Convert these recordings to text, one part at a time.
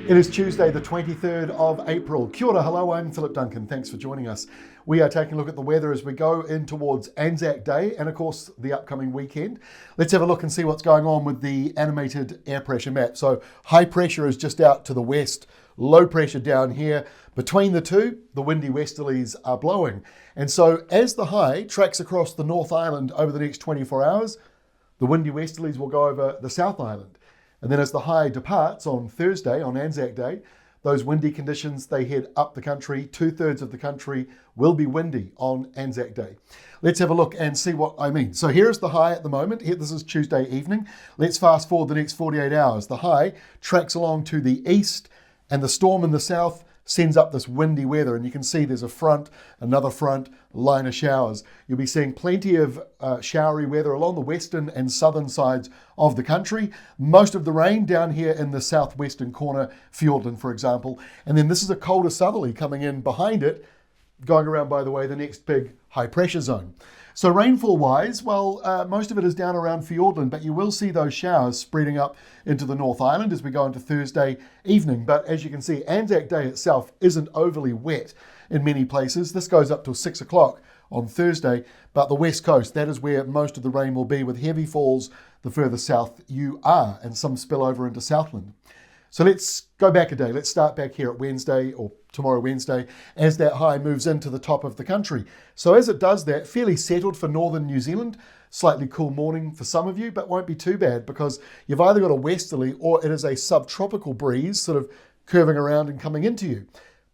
It is Tuesday, the 23rd of April. Kia ora, hello, I'm Philip Duncan. Thanks for joining us. We are taking a look at the weather as we go in towards Anzac Day and, of course, the upcoming weekend. Let's have a look and see what's going on with the animated air pressure map. So high pressure is just out to the west, low pressure down here. Between the two, the windy westerlies are blowing. And so as the high tracks across the North Island over the next 24 hours, the windy westerlies will go over the South Island. And then as the high departs on Thursday, on Anzac Day, those windy conditions, they head up the country. 2/3 of the country will be windy on Anzac Day. Let's have a look and see what I mean. So here is the high at the moment. Here, this is Tuesday evening. Let's fast forward the next 48 hours. The high tracks along to the east, and the storm in the south sends up this windy weather. And you can see there's a front, another front, line of showers. You'll be seeing plenty of showery weather along the western and southern sides of the country. Most of the rain down here in the southwestern corner, Fiordland, for example. And then this is a colder southerly coming in behind it, going around, by the way, the next big high pressure zone. So rainfall-wise, well, most of it is down around Fiordland, but you will see those showers spreading up into the North Island as we go into Thursday evening. But as you can see, Anzac Day itself isn't overly wet in many places. This goes up till 6 o'clock on Thursday, but the west coast, that is where most of the rain will be, with heavy falls the further south you are, and some spill over into Southland. So let's go back a day. Let's start back here at Wednesday, or tomorrow Wednesday, as that high moves into the top of the country. So as it does that, fairly settled for northern New Zealand, slightly cool morning for some of you, but won't be too bad because you've either got a westerly or it is a subtropical breeze sort of curving around and coming into you.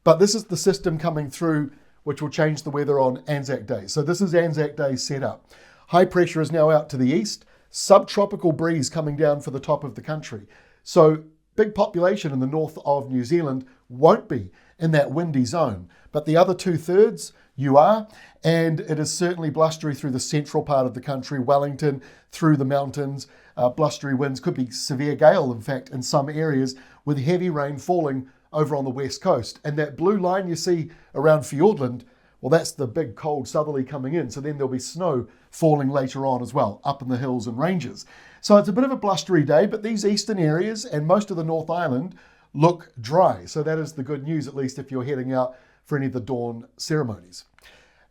But this is the system coming through which will change the weather on Anzac Day. So this is Anzac Day set up. High pressure is now out to the east, subtropical breeze coming down for the top of the country. So big population in the north of New Zealand won't be in that windy zone, but the other 2/3 you are, and it is certainly blustery through the central part of the country, Wellington, through the mountains. Blustery winds, could be severe gale, in fact, in some areas, with heavy rain falling over on the west coast. And that blue line you see around Fiordland, well, that's the big cold southerly coming in. So then there'll be snow falling later on as well, up in the hills and ranges. So it's a bit of a blustery day, but these eastern areas and most of the North Island look dry. So that is the good news, at least if you're heading out for any of the dawn ceremonies.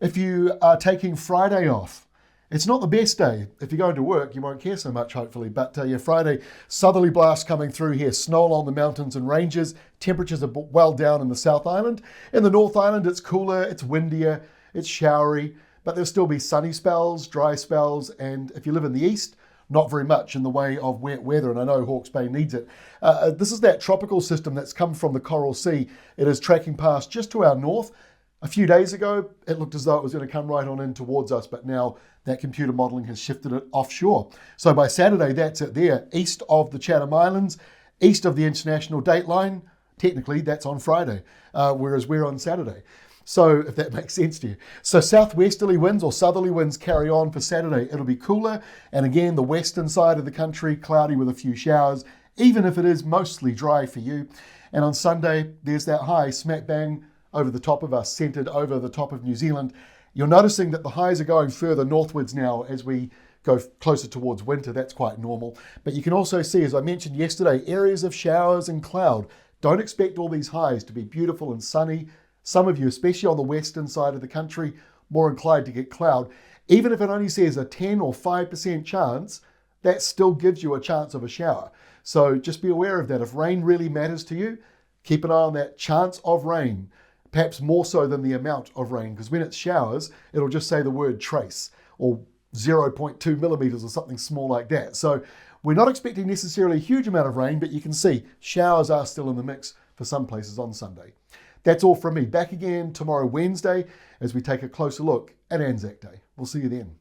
If you are taking Friday off, it's not the best day. If you're going to work, you won't care so much, hopefully. But your Friday, southerly blast coming through here, snow along the mountains and ranges. Temperatures are well down in the South Island. In the North Island, it's cooler, it's windier, it's showery, but there'll still be sunny spells, dry spells, and if you live in the east, not very much in the way of wet weather, and I know Hawke's Bay needs it. This is that tropical system that's come from the Coral Sea. It is tracking past just to our north. A few days ago, it looked as though it was going to come right on in towards us, but now that computer modelling has shifted it offshore. So by Saturday, that's it there, east of the Chatham Islands, east of the international date line. Technically, that's on Friday, whereas we're on Saturday. So if that makes sense to you. So southwesterly winds or southerly winds carry on for Saturday. It'll be cooler. And again, the western side of the country, cloudy with a few showers, even if it is mostly dry for you. And on Sunday, there's that high smack bang over the top of us, centered over the top of New Zealand. You're noticing that the highs are going further northwards now as we go closer towards winter. That's quite normal. But you can also see, as I mentioned yesterday, areas of showers and cloud. Don't expect all these highs to be beautiful and sunny. Some of you, especially on the western side of the country, more inclined to get cloud. Even if it only says a 10 or 5% chance, that still gives you a chance of a shower. So just be aware of that. If rain really matters to you, keep an eye on that chance of rain, perhaps more so than the amount of rain, because when it showers, it'll just say the word trace or 0.2 millimeters or something small like that. So we're not expecting necessarily a huge amount of rain, but you can see showers are still in the mix for some places on Sunday. That's all from me. Back again tomorrow, Wednesday, as we take a closer look at Anzac Day. We'll see you then.